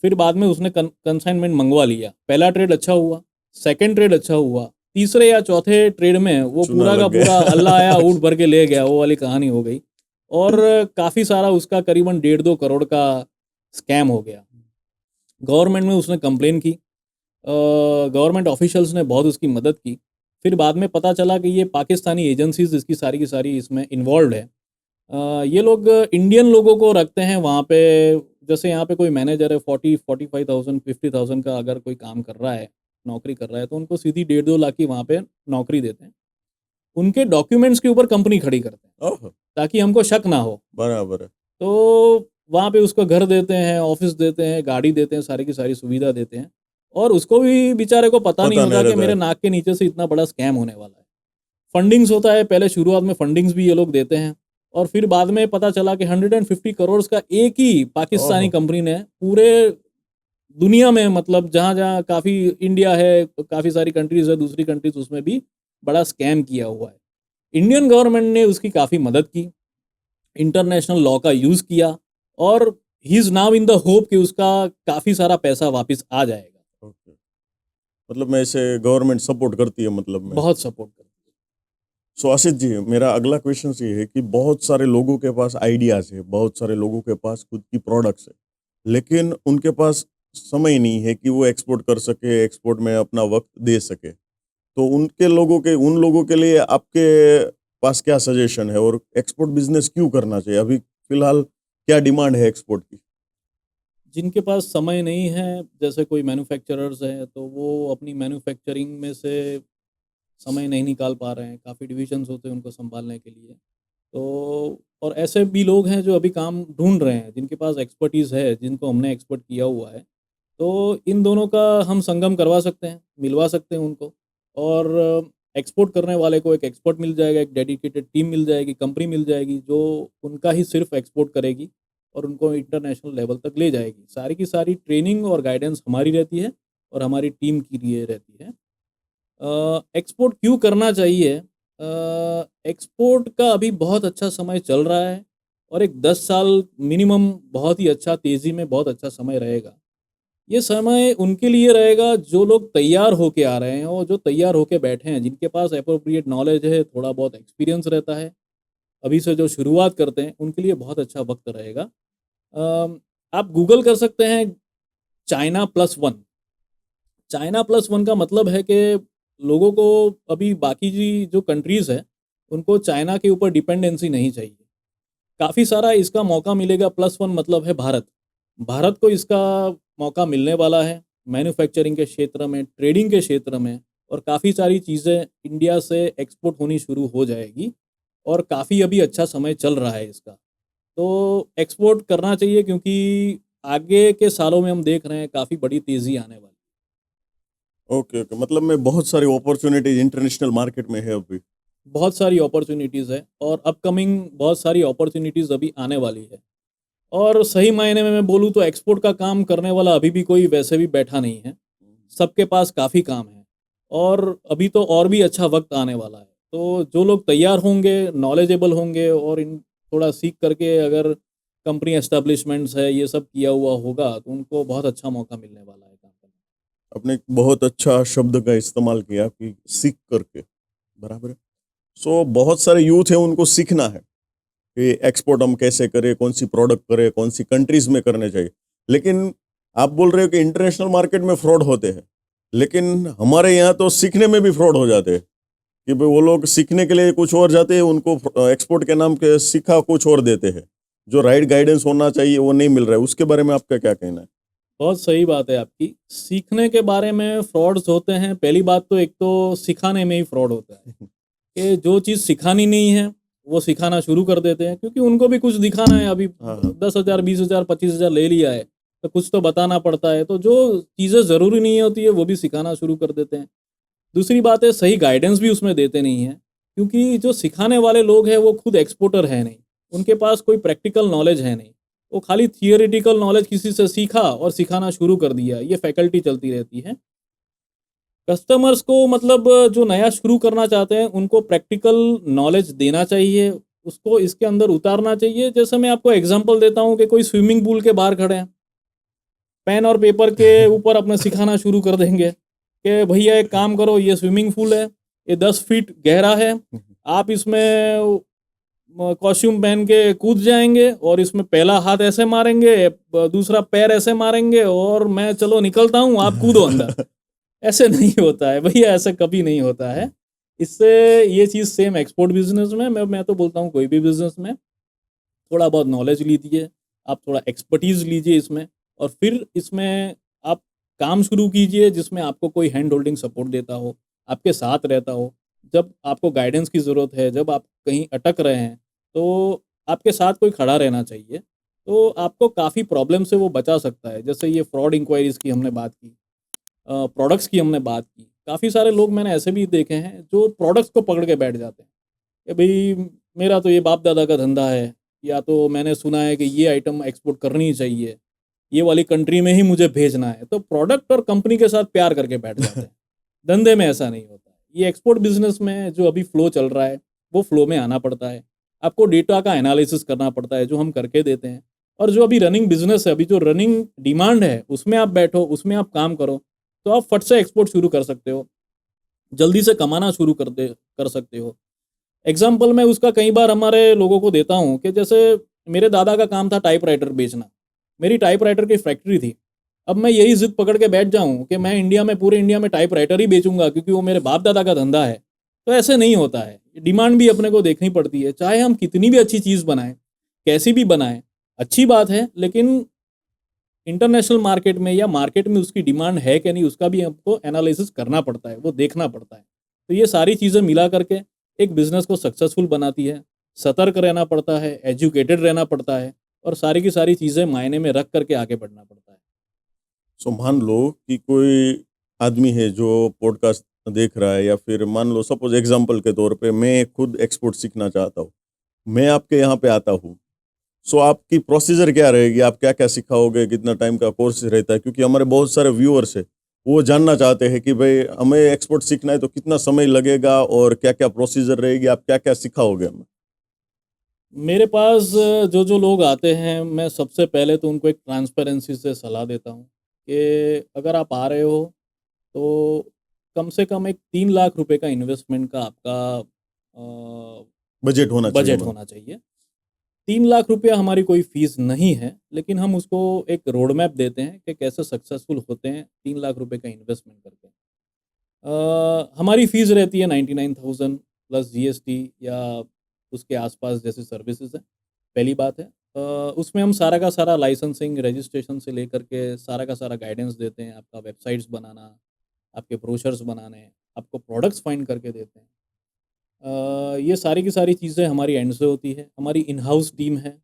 फिर बाद में उसने कंसाइनमेंट मंगवा लिया। पहला ट्रेड अच्छा हुआ, सेकंड ट्रेड अच्छा हुआ, तीसरे या चौथे ट्रेड में वो चूना पूरा का लग गया। पूरा अल्लाह आया ऊँट भर के ले गया, वो वाली कहानी हो गई। और काफ़ी सारा उसका करीबन 1.5-2 करोड़ का स्कैम हो गया। गवर्नमेंट में उसने कंप्लेन की, गवर्नमेंट ऑफिशियल्स ने बहुत उसकी मदद की। फिर बाद में पता चला कि ये पाकिस्तानी एजेंसीज इसकी सारी की सारी इसमें इन्वॉल्व है। ये लोग इंडियन लोगों को रखते हैं वहाँ पे, जैसे यहाँ पे कोई मैनेजर है 40-45,000 50,000 का अगर कोई काम कर रहा है, नौकरी कर रहा है, तो उनको सीधी 1.5-2 लाख की वहाँ पे नौकरी देते हैं। उनके डॉक्यूमेंट्स के ऊपर कंपनी खड़ी करते हैं ओह, ताकि हमको शक ना हो। बराबर है। तो वहाँ पे उसको घर देते हैं, ऑफिस देते हैं, गाड़ी देते हैं, सारी की सारी सुविधा देते हैं, और उसको भी बेचारे को पता नहीं पता नहीं होता कि रहता मेरे है। नाक के नीचे से इतना बड़ा स्कैम होने वाला है। फंडिंग्स होता है, पहले शुरुआत में फंडिंग्स भी ये लोग देते हैं, और फिर बाद में पता चला कि 150 करोड़ का एक ही पाकिस्तानी ओह, कंपनी ने पूरे दुनिया में, मतलब जहाँ-जहाँ काफ़ी इंडिया है, काफ़ी सारी कंट्रीज़ है, दूसरी कंट्रीज़, उसमें भी बड़ा स्कैम किया हुआ है। इंडियन गवर्नमेंट ने उसकी काफ़ी मदद की, इंटरनेशनल लॉ का यूज़ किया, और he is now in the hope कि उसका काफ़ी सारा पैसा वापस आ जाएगा। ओके। मतलब मैं इसे गवर्नमेंट सपोर्ट करती है मतलब में। बहुत सपोर्ट करती है। सो आशीष जी, मेरा अगला क्वेश्चन ये है कि बहुत सारे लोगों के पास आइडियाज़ है, बहुत सारे लोगों के पास खुद की प्रोडक्ट्स है, लेकिन उनके पास समय नहीं है कि वो एक्सपोर्ट कर सके, एक्सपोर्ट में अपना वक़्त दे सके। तो उन लोगों के लिए आपके पास क्या सजेशन है और एक्सपोर्ट बिज़नेस क्यों करना चाहिए? अभी फ़िलहाल क्या डिमांड है एक्सपोर्ट की? जिनके पास समय नहीं है, जैसे कोई मैन्युफैक्चरर्स हैं, तो वो अपनी मैन्युफैक्चरिंग में से समय नहीं निकाल पा रहे हैं, काफ़ी डिविजन्स होते हैं उनको सँभालने के लिए। तो और ऐसे भी लोग हैं जो अभी काम ढूँढ रहे हैं, जिनके पास एक्सपर्टीज़ है, जिनको हमने एक्सपर्ट किया हुआ है। तो इन दोनों का हम संगम करवा सकते हैं, मिलवा सकते हैं उनको, और एक्सपोर्ट करने वाले को एक एक्सपर्ट मिल जाएगा, एक डेडिकेटेड टीम मिल जाएगी, कंपनी मिल जाएगी, जो उनका ही सिर्फ़ एक्सपोर्ट करेगी और उनको इंटरनेशनल लेवल तक ले जाएगी। सारी की सारी ट्रेनिंग और गाइडेंस हमारी रहती है और हमारी टीम की लिए रहती है। एक्सपोर्ट क्यों करना चाहिए? एक्सपोर्ट का अभी बहुत अच्छा समय चल रहा है, और एक 10 साल मिनिमम बहुत ही अच्छा, तेज़ी में बहुत अच्छा समय रहेगा। ये समय उनके लिए रहेगा जो लोग तैयार होके आ रहे हैं और जो तैयार होके बैठे हैं, जिनके पास एप्रोप्रिएट नॉलेज है, थोड़ा बहुत एक्सपीरियंस रहता है, अभी से जो शुरुआत करते हैं, उनके लिए बहुत अच्छा वक़्त रहेगा। आप गूगल कर सकते हैं China plus one. China plus one का मतलब है कि लोगों को अभी बाकी जो कंट्रीज़ हैं, उनको चाइना के ऊपर डिपेंडेंसी नहीं चाहिए। काफ़ी सारा इसका मौका मिलेगा, प्लस वन मतलब है भारत। भारत को इसका मौका मिलने वाला है, मैन्युफैक्चरिंग के क्षेत्र में, ट्रेडिंग के क्षेत्र में, और काफ़ी सारी चीज़ें इंडिया से एक्सपोर्ट होनी शुरू हो जाएगी, और काफ़ी अभी अच्छा समय चल रहा है इसका। तो एक्सपोर्ट करना चाहिए, क्योंकि आगे के सालों में हम देख रहे हैं काफ़ी बड़ी तेज़ी आने वाली है। Okay, okay. मतलब में बहुत सारी अपॉर्च्युनिटीज़ इंटरनेशनल मार्केट में है अभी। बहुत सारी अपॉर्च्युनिटीज़ है, और अपकमिंग बहुत सारी अपॉर्च्युनिटीज़ अभी आने वाली है। और सही मायने में मैं बोलूँ तो एक्सपोर्ट का काम करने वाला अभी भी कोई वैसे भी बैठा नहीं है। सबके पास काफ़ी काम है, और अभी तो और भी अच्छा वक़्त आने वाला है। तो जो लोग तैयार होंगे, नॉलेजेबल होंगे, और इन थोड़ा सीख करके अगर कंपनी एस्टेब्लिशमेंट्स है, ये सब किया हुआ होगा, तो उनको बहुत अच्छा मौका मिलने वाला है काम करने आपने एक बहुत अच्छा शब्द का इस्तेमाल किया कि सीख करके, बराबर है। सो बहुत सारे यूथ हैं उनको सीखना है कि एक्सपोर्ट हम कैसे करें, कौन सी प्रोडक्ट करें, कौन सी कंट्रीज़ में करने चाहिए। लेकिन आप बोल रहे हो कि इंटरनेशनल मार्केट में फ्रॉड होते हैं, लेकिन हमारे यहाँ तो सीखने में भी फ्रॉड हो जाते हैं कि भाई वो लोग सीखने के लिए कुछ और जाते हैं, उनको एक्सपोर्ट के नाम पे सीखा कुछ और देते हैं। जो राइट गाइडेंस होना चाहिए वो नहीं मिल रहा है, उसके बारे में आपका क्या कहना है? बहुत सही बात है आपकी। सीखने के बारे में फ्रॉड्स होते हैं। पहली बात तो एक तो सिखाने में ही फ्रॉड होता है, कि जो चीज़ सिखानी नहीं है, वो सिखाना शुरू कर देते हैं, क्योंकि उनको भी कुछ दिखाना है। अभी हाँ, हाँ। 10,000, 20,000, 25,000 ले लिया है, तो कुछ तो बताना पड़ता है। तो जो चीज़ें ज़रूरी नहीं होती है, वो भी सिखाना शुरू कर देते हैं। दूसरी बात है, सही गाइडेंस भी उसमें देते नहीं हैं, क्योंकि जो सिखाने वाले लोग हैं, वो खुद एक्सपोर्टर हैं नहीं। उनके पास कोई प्रैक्टिकल नॉलेज है नहीं। वो खाली थियोरेटिकल नॉलेज किसी से सीखा और सिखाना शुरू कर दिया। ये फैकल्टी चलती रहती है। कस्टमर्स को, मतलब जो नया शुरू करना चाहते हैं, उनको प्रैक्टिकल नॉलेज देना चाहिए, उसको इसके अंदर उतारना चाहिए। जैसे मैं आपको एग्जांपल देता हूँ कि कोई स्विमिंग पूल के बाहर खड़े हैं, पेन और पेपर के ऊपर अपना सिखाना शुरू कर देंगे कि भैया एक काम करो, ये स्विमिंग पूल है, ये 10 फीट गहरा है, आप इसमें कॉस्ट्यूम पहन के कूद जाएंगे और इसमें पहला हाथ ऐसे मारेंगे, दूसरा पैर ऐसे मारेंगे और मैं चलो निकलता हूँ, आप कूदो अंदर। ऐसे नहीं होता है भैया, ऐसे कभी नहीं होता है। इससे ये चीज़ सेम एक्सपोर्ट बिजनेस में, मैं तो बोलता हूँ कोई भी बिजनेस में थोड़ा बहुत नॉलेज लीजिए, आप थोड़ा एक्सपर्टीज़ लीजिए इसमें, और फिर इसमें आप काम शुरू कीजिए जिसमें आपको कोई हैंड होल्डिंग सपोर्ट देता हो, आपके साथ रहता हो। जब आपको गाइडेंस की ज़रूरत है, जब आप कहीं अटक रहे हैं, तो आपके साथ कोई खड़ा रहना चाहिए, तो आपको काफ़ी प्रॉब्लम से वो बचा सकता है। जैसे ये फ्रॉड इंक्वायरीज़ की हमने बात की, प्रोडक्ट्स की हमने बात की। काफ़ी सारे लोग मैंने ऐसे भी देखे हैं जो प्रोडक्ट्स को पकड़ के बैठ जाते हैं कि भई मेरा तो ये बाप दादा का धंधा है, या तो मैंने सुना है कि ये आइटम एक्सपोर्ट करनी ही चाहिए, ये वाली कंट्री में ही मुझे भेजना है। तो प्रोडक्ट और कंपनी के साथ प्यार करके बैठ जाते हैं। धंधे में ऐसा नहीं होता है। ये एक्सपोर्ट बिज़नेस में जो अभी फ्लो चल रहा है, वो फ्लो में आना पड़ता है। आपको डेटा का एनालिसिस करना पड़ता है, जो हम करके देते हैं। और जो अभी रनिंग बिज़नेस है, अभी जो रनिंग डिमांड है, उसमें आप बैठो, उसमें आप काम करो, तो आप फट से एक्सपोर्ट शुरू कर सकते हो। जल्दी से कमाना शुरू कर सकते हो। एग्ज़ाम्पल मैं उसका कई बार हमारे लोगों को देता हूँ कि जैसे मेरे दादा का काम था टाइपराइटर बेचना। मेरी टाइपराइटर की फैक्ट्री थी। अब मैं यही ज़िद पकड़ के बैठ जाऊँ कि मैं इंडिया में, पूरे इंडिया में टाइपराइटर ही बेचूँगा क्योंकि वो मेरे बाप दादा का धंधा है, तो ऐसे नहीं होता है। डिमांड भी अपने को देखनी पड़ती है। चाहे हम कितनी भी अच्छी चीज़ बनाएँ, कैसी भी बनाएँ, अच्छी बात है, लेकिन इंटरनेशनल मार्केट में या मार्केट में उसकी डिमांड है कि नहीं, उसका भी आपको एनालिसिस करना पड़ता है, वो देखना पड़ता है। तो ये सारी चीज़ें मिला करके एक बिज़नेस को सक्सेसफुल बनाती है। सतर्क रहना पड़ता है, एजुकेटेड रहना पड़ता है, और सारी की सारी चीज़ें मायने में रख करके आगे बढ़ना पड़ता है। सो मान लो कि कोई आदमी है जो पॉडकास्ट देख रहा है, या फिर मान लो सपोज एग्जांपल के तौर पे मैं खुद एक्सपोर्ट सीखना चाहता हूँ, मैं आपके यहाँ पे आता हूँ। सो आपकी प्रोसीजर क्या रहेगी, आप क्या क्या सिखाओगे, कितना टाइम का कोर्स रहता है? क्योंकि हमारे बहुत सारे व्यूअर्स है, वो जानना चाहते हैं कि भाई हमें एक्सपोर्ट सीखना है तो कितना समय लगेगा और क्या क्या प्रोसीजर रहेगी, आप क्या क्या सिखाओगे हमें? मेरे पास जो लोग आते हैं, मैं सबसे पहले तो उनको एक ट्रांसपेरेंसी से सलाह देता हूँ कि अगर आप आ रहे हो, तो कम से कम एक 3 लाख रुपए का इन्वेस्टमेंट का आपका बजट होना चाहिए बजट हमारा। होना चाहिए। 3 लाख रुपया हमारी कोई फ़ीस नहीं है, लेकिन हम उसको एक रोड मैप देते हैं कि कैसे सक्सेसफुल होते हैं 3 लाख रुपए का इन्वेस्टमेंट करके। हमारी फ़ीस रहती है 99,000 प्लस जीएसटी या उसके आसपास जैसी सर्विसेज हैं, पहली बात है। उसमें हम सारा का सारा लाइसेंसिंग, रजिस्ट्रेशन से लेकर के सारा का सारा गाइडेंस देते हैं, आपका वेबसाइट्स बनाना, आपके ब्रोशर्स बनाने, आपको प्रोडक्ट्स फाइंड करके देते हैं। ये सारी की सारी चीज़ें हमारी एंड से होती है। हमारी इन हाउस टीम है,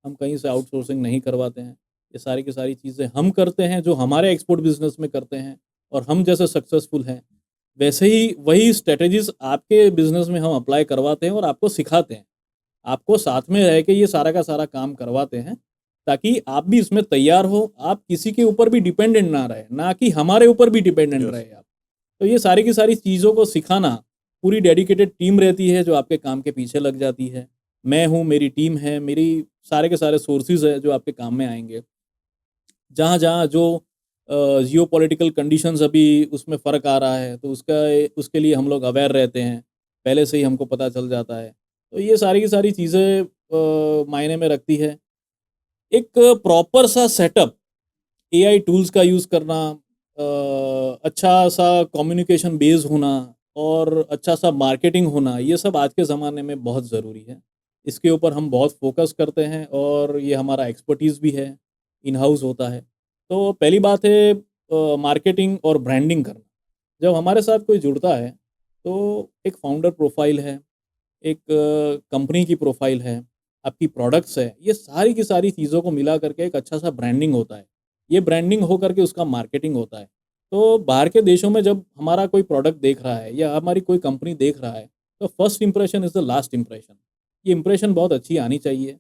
हम कहीं से आउटसोर्सिंग नहीं करवाते हैं। ये सारी की सारी चीज़ें हम करते हैं, जो हमारे एक्सपोर्ट बिज़नेस में करते हैं, और हम जैसे सक्सेसफुल हैं, वैसे ही वही स्ट्रैटेजीज़ आपके बिज़नेस में हम अप्लाई करवाते हैं और आपको सिखाते हैं। आपको साथ में रह के ये सारा का सारा काम करवाते हैं, ताकि आप भी इसमें तैयार हो, आप किसी के ऊपर भी डिपेंडेंट ना रहें, ना कि हमारे ऊपर भी डिपेंडेंट यस। रहे आप। तो ये सारी की सारी चीज़ों को सिखाना, पूरी डेडिकेटेड टीम रहती है जो आपके काम के पीछे लग जाती है। मैं हूँ, मेरी टीम है, मेरी सारे के सारे सोर्सेज़ हैं जो आपके काम में आएँगे। जहाँ-जहाँ जो जियोपॉलिटिकल कंडीशंस अभी उसमें फ़र्क आ रहा है, तो उसके लिए हम लोग अवेयर रहते हैं, पहले से ही हमको पता चल जाता है। तो ये सारी की सारी चीज़ें मायने में रखती है। एक प्रॉपर सा सेटअप, एआई टूल्स का यूज़ करना, अच्छा सा कम्युनिकेशन बेस होना, और अच्छा सा मार्केटिंग होना, ये सब आज के ज़माने में बहुत ज़रूरी है। इसके ऊपर हम बहुत फ़ोकस करते हैं और ये हमारा एक्सपर्टीज़ भी है, इन हाउस होता है। तो पहली बात है मार्केटिंग और ब्रांडिंग करना। जब हमारे साथ कोई जुड़ता है, तो एक फाउंडर प्रोफ़ाइल है, एक कंपनी की प्रोफ़ाइल है, आपकी प्रोडक्ट्स है, ये सारी की सारी चीज़ों को मिला करके एक अच्छा सा ब्रांडिंग होता है। ये ब्रांडिंग हो करके उसका मार्केटिंग होता है। तो बाहर के देशों में जब हमारा कोई प्रोडक्ट देख रहा है या हमारी कोई कंपनी देख रहा है, तो first impression is the last impression. ये इंप्रेशन बहुत अच्छी आनी चाहिए।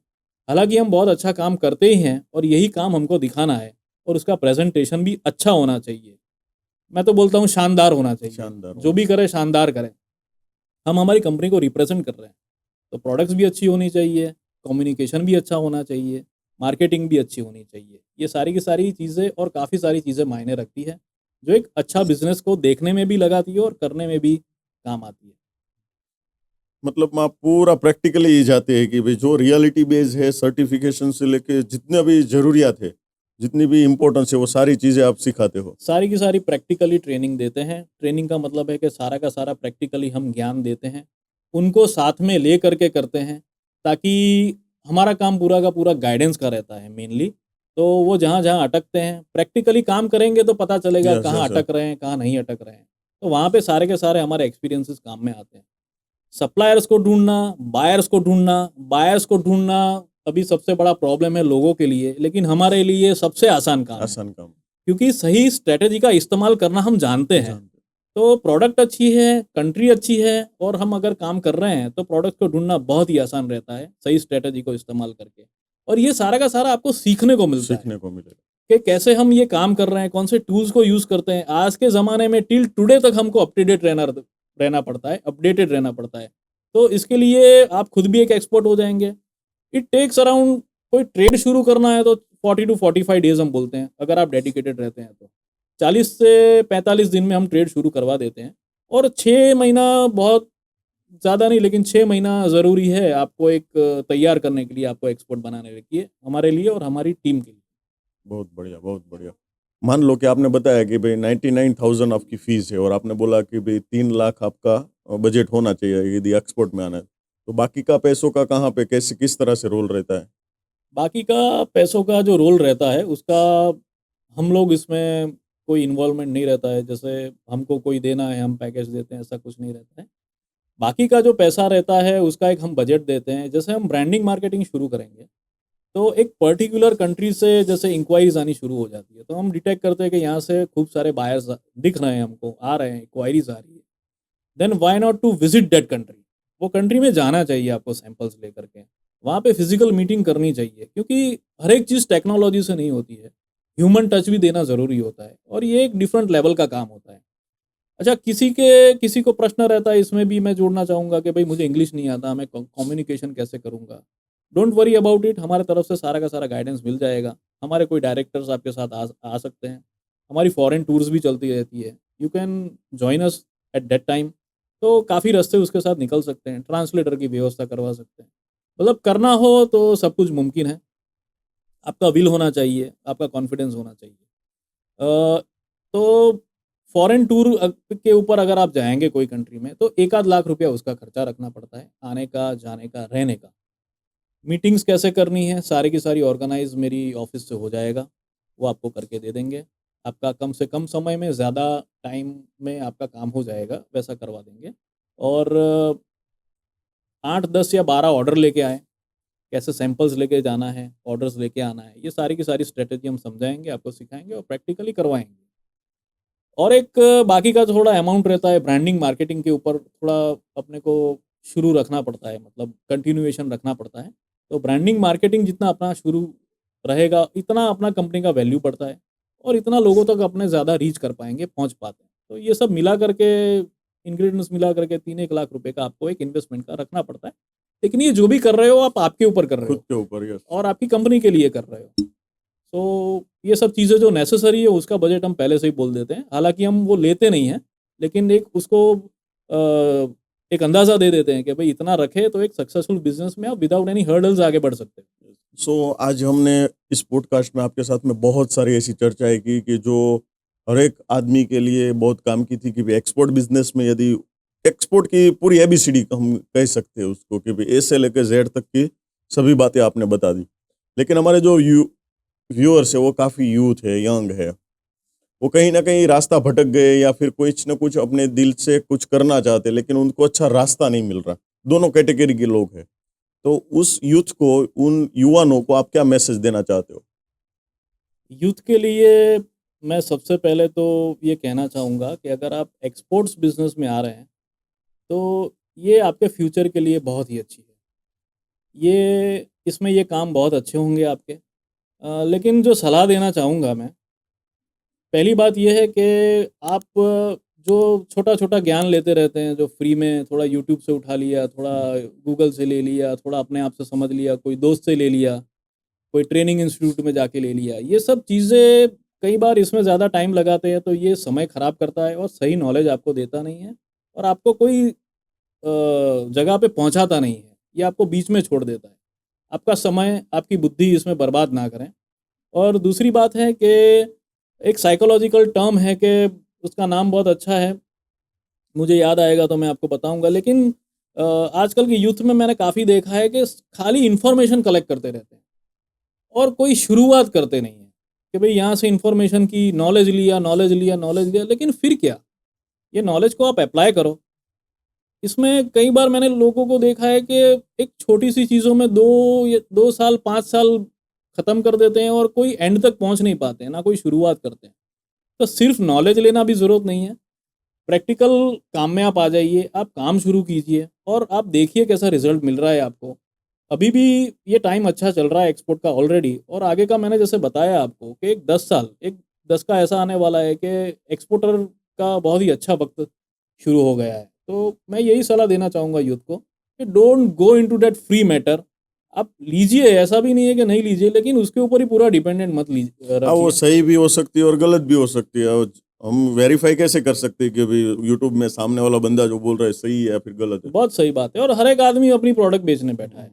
हालाँकि हम बहुत अच्छा काम करते ही हैं और यही काम हमको दिखाना है, और उसका प्रेज़ेंटेशन भी अच्छा होना चाहिए। मैं तो बोलता हूँ शानदार होना चाहिए। शानदार जो होना भी चाहिए। करे शानदार करे। हम हमारी कंपनी को रिप्रेज़ेंट कर रहे हैं, तो प्रोडक्ट्स भी अच्छी होनी चाहिए, कम्युनिकेशन भी अच्छा होना चाहिए, मार्केटिंग भी अच्छी होनी चाहिए। ये सारी की सारी चीज़ें और काफ़ी सारी चीज़ें मायने रखती है। जो एक अच्छा बिजनेस को देखने में भी लगाती है और करने में भी काम आती है। मतलब आप पूरा प्रैक्टिकली ही जाते हैं कि भाई जो रियलिटी बेस है सर्टिफिकेशन से लेके जितने भी जरूरियात है, जितनी भी इम्पोर्टेंस है वो सारी चीज़ें आप सिखाते हो। सारी की सारी प्रैक्टिकली ट्रेनिंग देते हैं। ट्रेनिंग का मतलब है कि सारा का सारा प्रैक्टिकली हम ज्ञान देते हैं, उनको साथ में ले करके करते हैं, ताकि हमारा काम पूरा का पूरा गाइडेंस का रहता है मेनली। तो वो जहाँ-जहाँ अटकते हैं, प्रैक्टिकली काम करेंगे तो पता चलेगा यस, कहाँ यस, यस। अटक रहे हैं, कहाँ नहीं अटक रहे हैं। तो वहाँ पे सारे के सारे हमारे एक्सपीरियंसेस काम में आते हैं। सप्लायर्स को ढूँढना, बायर्स को ढूँढना अभी सबसे बड़ा प्रॉब्लम है लोगों के लिए, लेकिन हमारे लिए सबसे आसान काम है। आसान काम। क्योंकि सही स्ट्रैटेजी का इस्तेमाल करना हम जानते हैं। जानते तो प्रोडक्ट अच्छी है, कंट्री अच्छी है और हम अगर काम कर रहे हैं तो प्रोडक्ट को ढूँढना बहुत ही आसान रहता है, सही स्ट्रैटेजी को इस्तेमाल करके। और ये सारा का सारा आपको सीखने को मिलता है सीखने को मिलेगा। कि कैसे हम ये काम कर रहे हैं, कौन से टूल्स को यूज़ करते हैं। आज के ज़माने में टिल टुडे तक हमको रहना पड़ता है, अपडेटेड रहना पड़ता है। तो इसके लिए आप खुद भी एक एक्सपर्ट हो जाएँगे। इट टेक्स अराउंड, कोई ट्रेड शुरू करना है तो 40 टू 45 डेज़ हम बोलते हैं, अगर आप डेडिकेटेड रहते हैं तो। 40 से 45 दिन में हम ट्रेड शुरू करवा देते हैं और 6 महीना बहुत ज़्यादा नहीं, लेकिन 6 महीना ज़रूरी है आपको एक तैयार करने के लिए, आपको एक्सपर्ट बनाने के लिए, हमारे लिए और हमारी टीम के लिए। बहुत बढ़िया, बहुत बढ़िया। मान लो कि आपने बताया कि भई 99,000 आपकी फ़ीस है और आपने बोला कि भई 3 लाख आपका बजट होना चाहिए यदि एक्सपोर्ट में आना है। तो बाकी का पैसों का कहाँ पे कैसे किस तरह से रोल रहता है? बाकी का पैसों का जो रोल रहता है उसका, हम लोग इसमें कोई इन्वॉल्वमेंट नहीं रहता है। जैसे हमको कोई देना है, हम पैकेज देते हैं, ऐसा कुछ नहीं रहता है। बाकी का जो पैसा रहता है उसका एक हम बजट देते हैं। जैसे हम ब्रांडिंग मार्केटिंग शुरू करेंगे, तो एक पर्टिकुलर कंट्री से जैसे इंक्वायरीज़ आनी शुरू हो जाती है। तो हम डिटेक्ट करते हैं कि यहाँ से खूब सारे बायर्स दिख रहे हैं हमको, आ रहे हैं, इंक्वायरीज़ आ रही है। Then why not to visit that country? वो कंट्री में जाना चाहिए आपको सैंपल्स लेकर के। वहाँ पे फिज़िकल मीटिंग करनी चाहिए, क्योंकि हर एक चीज़ टेक्नोलॉजी से नहीं होती है। ह्यूमन टच भी देना ज़रूरी होता है और ये एक डिफरेंट लेवल का काम होता है। अच्छा, किसी को प्रश्न रहता है, इसमें भी मैं जोड़ना चाहूँगा कि भई मुझे इंग्लिश नहीं आता, मैं कम्युनिकेशन कैसे करूँगा? डोंट वरी अबाउट इट, हमारे तरफ से सारा का सारा गाइडेंस मिल जाएगा। हमारे कोई डायरेक्टर्स आपके साथ आ सकते हैं। हमारी फॉरेन टूर्स भी चलती रहती है। You can join us at that time. तो काफ़ी रास्ते उसके साथ निकल सकते हैं। ट्रांसलेटर की व्यवस्था करवा सकते हैं। मतलब करना हो तो सब कुछ मुमकिन है। आपका विल होना चाहिए, आपका कॉन्फिडेंस होना चाहिए। तो फॉरेन टूर के ऊपर अगर आप जाएँगे कोई कंट्री में, तो 1 आध लाख रुपया उसका खर्चा रखना पड़ता है, आने का, जाने का, रहने का। मीटिंग्स कैसे करनी है, सारी की सारी ऑर्गेनाइज़ मेरी ऑफ़िस से हो जाएगा, वो आपको करके दे देंगे। आपका कम से कम समय में ज़्यादा टाइम में आपका काम हो जाएगा, वैसा करवा देंगे। और 8, 10 या 12 ऑर्डर लेके आएँ, कैसे सैंपल्स लेके जाना है, ऑर्डर्स लेके आना है, ये सारी की सारी स्ट्रैटेजी हम समझाएँगे, आपको सिखाएँगे और प्रैक्टिकली करवाएँगे। और एक बाकी का थोड़ा अमाउंट रहता है ब्रांडिंग मार्केटिंग के ऊपर, थोड़ा अपने को शुरू रखना पड़ता है, मतलब कंटिन्यूएशन रखना पड़ता है। तो ब्रांडिंग मार्केटिंग जितना अपना शुरू रहेगा, इतना अपना कंपनी का वैल्यू बढ़ता है और इतना लोगों तक अपने ज़्यादा रीच कर पाएँगे, पहुँच पाते हैं। तो ये सब मिला करके, इंग्रीडिएंट्स मिला करके 3-1 लाख रुपए का आपको एक इन्वेस्टमेंट का रखना पड़ता है। लेकिन ये जो भी कर रहे हो आप आपके ऊपर कर रहे खुद हो के ऊपर यस। और आपकी कंपनी के लिए कर रहे हो। तो ये सब चीज़ें जो नेसेसरी है उसका बजट हम पहले से ही बोल देते हैं। हालाँकि हम वो लेते नहीं हैं, लेकिन एक उसको एक अंदाज़ा दे देते हैं कि भई इतना रखें तो एक सक्सेसफुल बिज़नेस में आप विदाउट एनी हर्डल्स आगे बढ़ सकते हैं। सो आज हमने इस पॉडकास्ट में आपके साथ में बहुत सारी ऐसी चर्चाएँ की कि जो हर एक आदमी के लिए बहुत काम की थी कि भई एक्सपोर्ट बिज़नेस में यदि एक्सपोर्ट की पूरी एबीसीडी हम कह सकते हैं उसको कि भई ए से लेके ज़ेड तक की सभी बातें आपने बता दी। लेकिन हमारे जो व्यूअर्स है वो काफ़ी यूथ है, यंग है। वो कहीं न कहीं रास्ता भटक गए या फिर कुछ न कुछ अपने दिल से कुछ करना चाहते लेकिन उनको अच्छा रास्ता नहीं मिल रहा। दोनों कैटेगरी के लोग हैं। तो उस यूथ को, उन युवाओं को आप क्या मैसेज देना चाहते हो? यूथ के लिए मैं सबसे पहले तो ये कहना चाहूँगा कि अगर आप एक्सपोर्ट्स बिज़नेस में आ रहे हैं, तो ये आपके फ्यूचर के लिए बहुत ही अच्छी है। ये इसमें ये काम बहुत अच्छे होंगे आपके। लेकिन जो सलाह देना चाहूँगा मैं, पहली बात ये है कि आप जो छोटा-छोटा ज्ञान लेते रहते हैं, जो फ्री में थोड़ा यूट्यूब से उठा लिया, थोड़ा गूगल से ले लिया, थोड़ा अपने आप से समझ लिया, कोई दोस्त से ले लिया, कोई ट्रेनिंग इंस्टीट्यूट में जाके ले लिया। ये सब चीज़ें कई बार इसमें ज़्यादा टाइम लगाते हैं तो ये समय ख़राब करता है और सही नॉलेज आपको देता नहीं है और आपको कोई जगह पे पहुंचाता नहीं है, ये आपको बीच में छोड़ देता है। आपका समय, आपकी बुद्धि इसमें बर्बाद ना करें। और दूसरी बात है कि एक साइकोलॉजिकल टर्म है कि उसका नाम बहुत अच्छा है, मुझे याद आएगा तो मैं आपको बताऊंगा। लेकिन आजकल के यूथ में मैंने काफ़ी देखा है कि खाली इन्फॉर्मेशन कलेक्ट करते रहते हैं और कोई शुरुआत करते नहीं है कि भाई यहाँ से इन्फॉर्मेशन की नॉलेज लिया, नॉलेज लिया, नॉलेज लिया, लेकिन फिर क्या? ये नॉलेज को आप अप्लाई करो। इसमें कई बार मैंने लोगों को देखा है कि एक छोटी-सी चीज़ों में 2 साल, 5 साल ख़त्म कर देते हैं और कोई एंड तक पहुँच नहीं पाते हैं, ना कोई शुरुआत करते हैं। तो सिर्फ़ नॉलेज लेना भी ज़रूरत नहीं है, प्रैक्टिकल काम में आप आ जाइए, आप काम शुरू कीजिए और आप देखिए कैसा रिज़ल्ट मिल रहा है आपको। अभी भी ये टाइम अच्छा चल रहा है एक्सपोर्ट का ऑलरेडी और आगे का मैंने जैसे बताया आपको कि एक 10 साल, एक 10 का ऐसा आने वाला है कि एक्सपोर्टर का बहुत ही अच्छा वक़्त शुरू हो गया है। तो मैं यही सलाह देना चाहूँगा यूथ को कि don't go into that free matter. आप लीजिए, ऐसा भी नहीं है कि नहीं लीजिए, लेकिन उसके ऊपर ही पूरा डिपेंडेंट मत हाँ, वो रखिए। सही भी हो सकती है और गलत भी हो सकती है। और हम वेरीफाई कैसे कर सकते हैं कि भाई यूट्यूब में सामने वाला बंदा जो बोल रहा है सही है या फिर गलत है? बहुत सही बात है और हर एक आदमी अपनी प्रोडक्ट बेचने बैठा है।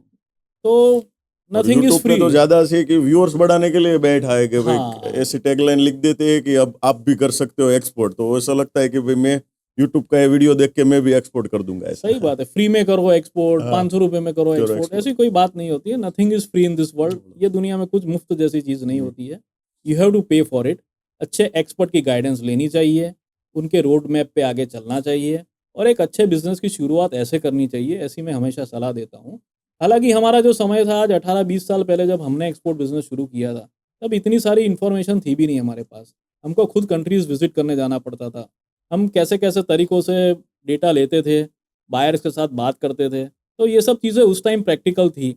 तो और नथिंग इज़ यूट्यूब पे फ्री। तो ज़्यादा से कि व्यूअर्स बढ़ाने के लिए बैठा है कि भाई हाँ, ऐसी टैगलाइन लिख देते हैं कि अब आप भी कर सकते हो एक्सपोर्ट, तो ऐसा लगता है कि भाई मैं यूट्यूब का ये वीडियो देख के मैं भी एक्सपोर्ट कर दूंगा सही ऐसा। बात है। फ्री में करो एक्सपोर्ट, हाँ, ₹500 में करो करो एक्सपोर्ट, एक्सपोर्ट। ऐसी कोई बात नहीं होती है। Nothing is free in this world. ये दुनिया में कुछ मुफ्त जैसी चीज़ नहीं जी। होती है। यू हैव टू पे फॉर इट। अच्छे एक्सपर्ट की गाइडेंस लेनी चाहिए, उनके रोड मैप पे आगे चलना चाहिए और एक अच्छे बिज़नेस की शुरुआत ऐसे करनी चाहिए, ऐसी मैं हमेशा सलाह देता हूँ। हालाँकि हमारा जो समय था आज 18-20 साल पहले जब हमने एक्सपोर्ट बिज़नेस शुरू किया था, तब इतनी सारी इन्फॉर्मेशन थी भी नहीं हमारे पास। हमको खुद कंट्रीज़ विज़िट करने जाना पड़ता था। हम कैसे-कैसे तरीकों से डेटा लेते थे, बायर्स के साथ बात करते थे, तो ये सब चीज़ें उस टाइम प्रैक्टिकल थी।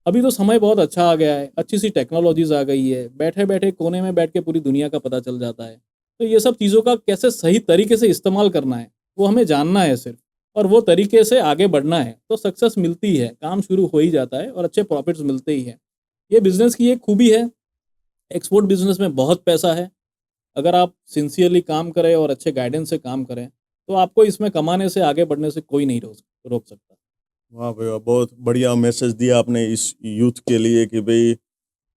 अभी तो समय बहुत अच्छा आ गया है, अच्छी-सी टेक्नोलॉजीज़ आ गई है, बैठे-बैठे कोने में बैठ के पूरी दुनिया का पता चल जाता है। तो ये सब चीज़ों का कैसे सही तरीके से इस्तेमाल करना है, वो हमें जानना है सिर्फ़ और वो तरीके से आगे बढ़ना है, तो सक्सेस मिलती है, काम शुरू हो ही जाता है और अच्छे प्रॉफ़िट्स मिलते ही हैं। ये बिज़नेस की एक खूबी है, एक्सपोर्ट बिज़नेस में बहुत पैसा है। अगर आप सिंसियरली काम करें और अच्छे गाइडेंस से काम करें, तो आपको इसमें कमाने से, आगे बढ़ने से कोई नहीं रोक सकता। वाह भाई वाह, बहुत बढ़िया मैसेज दिया आपने इस यूथ के लिए कि भाई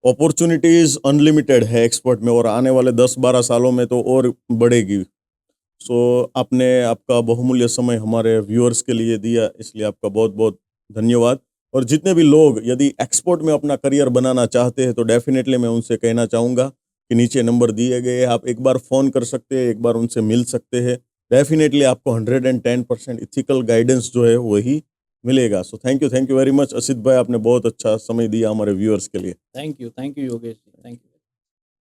अपॉर्चुनिटीज अनलिमिटेड है एक्सपोर्ट में और आने वाले 10-12 सालों में तो और बढ़ेगी। सो आपने आपका बहुमूल्य समय हमारे व्यूअर्स के लिए दिया, इसलिए आपका बहुत बहुत धन्यवाद। और जितने भी लोग यदि एक्सपोर्ट में अपना करियर बनाना चाहते हैं तो डेफिनेटली मैं उनसे कहना चाहूँगा कि नीचे नंबर दिए गए हैं, आप एक बार फ़ोन कर सकते हैं, एक बार उनसे मिल सकते हैं। डेफिनेटली आपको 110% इथिकल गाइडेंस जो है वही मिलेगा। So thank you very much Asit भाई, आपने बहुत अच्छा समय दिया हमारे व्यूअर्स के लिए। Thank you Yogesh ji, thank you.